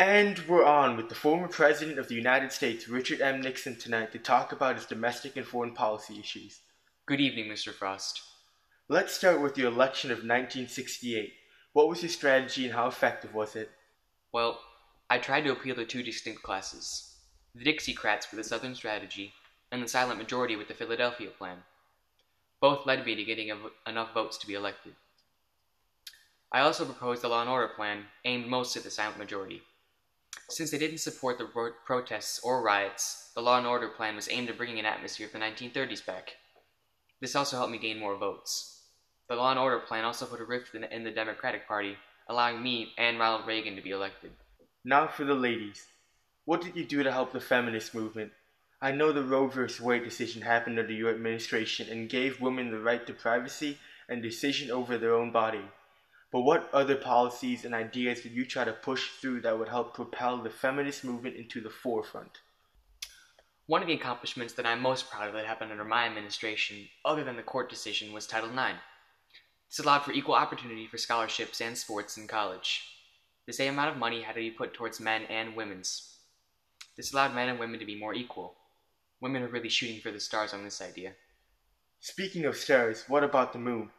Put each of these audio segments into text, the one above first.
And we're on with the former President of the United States, Richard M. Nixon, tonight to talk about his domestic and foreign policy issues. Good evening, Mr. Frost. Let's start with your election of 1968. What was your strategy and how effective was it? Well, I tried to appeal to two distinct classes. The Dixiecrats with the Southern strategy, and the silent majority with the Philadelphia plan. Both led me to getting enough votes to be elected. I also proposed the Law and Order plan, aimed most at the silent majority. Since they didn't support the protests or riots, the Law and Order plan was aimed at bringing an atmosphere of the 1930s back. This also helped me gain more votes. The Law and Order plan also put a rift in the Democratic Party, allowing me and Ronald Reagan to be elected. Now for the ladies. What did you do to help the feminist movement? I know the Roe v. Wade decision happened under your administration and gave women the right to privacy and decision over their own body. But what other policies and ideas did you try to push through that would help propel the feminist movement into the forefront? One of the accomplishments that I'm most proud of that happened under my administration, other than the court decision, was Title IX. This allowed for equal opportunity for scholarships and sports in college. The same amount of money had to be put towards men and women's. This allowed men and women to be more equal. Women are really shooting for the stars on this idea. Speaking of stars, what about the moon?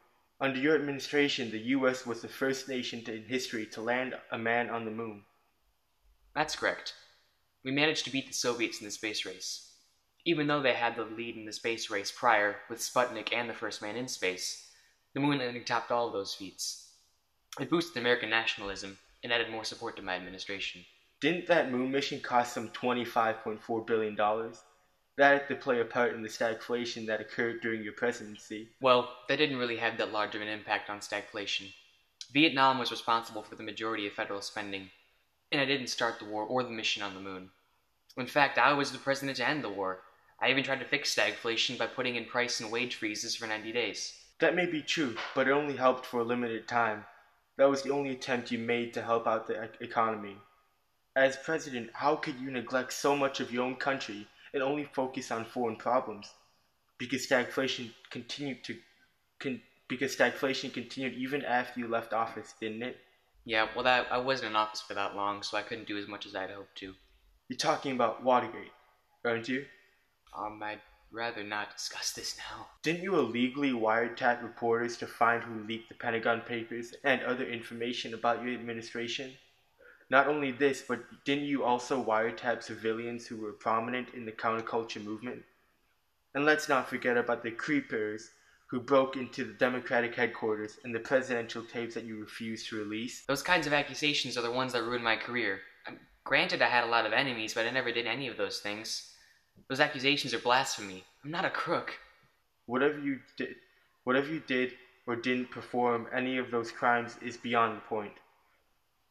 Under your administration, the U.S. was the first nation in history to land a man on the moon. That's correct. We managed to beat the Soviets in the space race. Even though they had the lead in the space race prior, with Sputnik and the first man in space, the moon landing topped all of those feats. It boosted American nationalism and added more support to my administration. Didn't that moon mission cost some $25.4 billion? That had to play a part in the stagflation that occurred during your presidency. Well, that didn't really have that large of an impact on stagflation. Vietnam was responsible for the majority of federal spending, and I didn't start the war or the mission on the moon. In fact, I was the president to end the war. I even tried to fix stagflation by putting in price and wage freezes for 90 days. That may be true, but it only helped for a limited time. That was the only attempt you made to help out the economy. As president, how could you neglect so much of your own country and only focus on foreign problems? Because stagflation continued even after you left office, didn't it? Yeah, well, I wasn't in office for that long, so I couldn't do as much as I'd hoped to. You're talking about Watergate, aren't you? I'd rather not discuss this now. Didn't you illegally wiretap reporters to find who leaked the Pentagon Papers and other information about your administration? Not only this, but didn't you also wiretap civilians who were prominent in the counterculture movement? And let's not forget about the creepers who broke into the Democratic headquarters and the presidential tapes that you refused to release. Those kinds of accusations are the ones that ruined my career. Granted, I had a lot of enemies, but I never did any of those things. Those accusations are blasphemy. I'm not a crook. Whatever you did or didn't perform any of those crimes is beyond the point.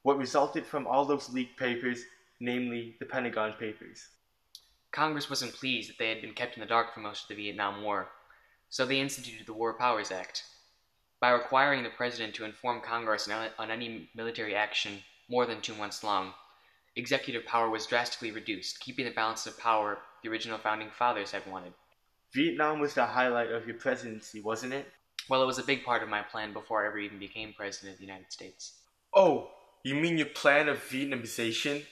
What resulted from all those leaked papers, namely the Pentagon Papers? Congress wasn't pleased that they had been kept in the dark for most of the Vietnam War, so they instituted the War Powers Act. By requiring the president to inform Congress on any military action more than 2 months long, executive power was drastically reduced, keeping the balance of power the original founding fathers had wanted. Vietnam was the highlight of your presidency, wasn't it? Well, it was a big part of my plan before I ever even became president of the United States. Oh, you mean your plan of Vietnamization?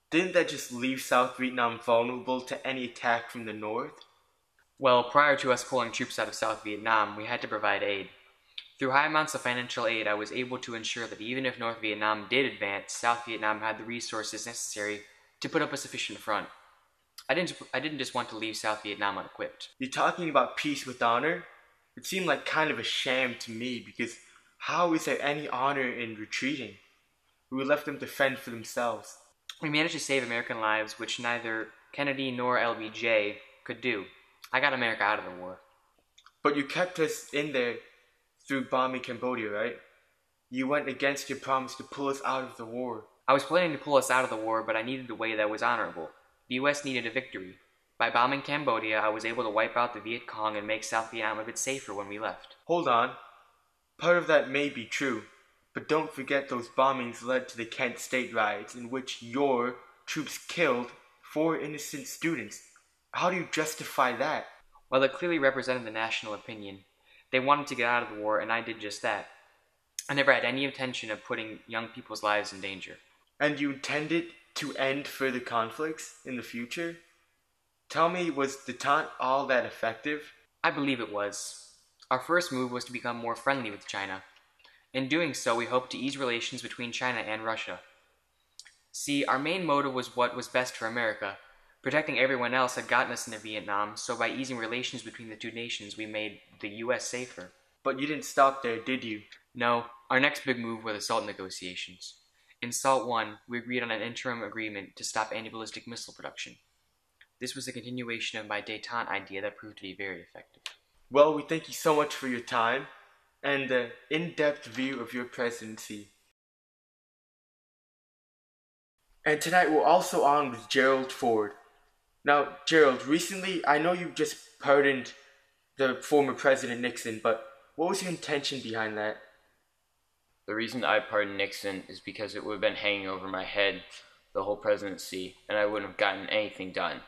Didn't that just leave South Vietnam vulnerable to any attack from the North? Well, prior to us pulling troops out of South Vietnam, we had to provide aid. Through high amounts of financial aid, I was able to ensure that even if North Vietnam did advance, South Vietnam had the resources necessary to put up a sufficient front. I didn't just want to leave South Vietnam unequipped. You're talking about peace with honor? It seemed like kind of a sham to me, because how is there any honor in retreating? We left them to fend for themselves. We managed to save American lives, which neither Kennedy nor LBJ could do. I got America out of the war. But you kept us in there through bombing Cambodia, right? You went against your promise to pull us out of the war. I was planning to pull us out of the war, but I needed a way that was honorable. The U.S. needed a victory. By bombing Cambodia, I was able to wipe out the Viet Cong and make South Vietnam a bit safer when we left. Hold on. Part of that may be true, but don't forget those bombings led to the Kent State riots in which your troops killed 4 innocent students. How do you justify that? Well, it clearly represented the national opinion. They wanted to get out of the war, and I did just that. I never had any intention of putting young people's lives in danger. And you intended to end further conflicts in the future? Tell me, was détente all that effective? I believe it was. Our first move was to become more friendly with China. In doing so, we hoped to ease relations between China and Russia. See, our main motive was what was best for America. Protecting everyone else had gotten us into Vietnam, so by easing relations between the two nations, we made the U.S. safer. But you didn't stop there, did you? No, our next big move were the SALT negotiations. In SALT 1, we agreed on an interim agreement to stop anti-ballistic missile production. This was a continuation of my détente idea that proved to be very effective. Well, we thank you so much for your time and the in-depth view of your presidency. And tonight we're also on with Gerald Ford. Now, Gerald, recently I know you just pardoned the former President Nixon, but what was your intention behind that? The reason I pardoned Nixon is because it would have been hanging over my head the whole presidency, and I wouldn't have gotten anything done.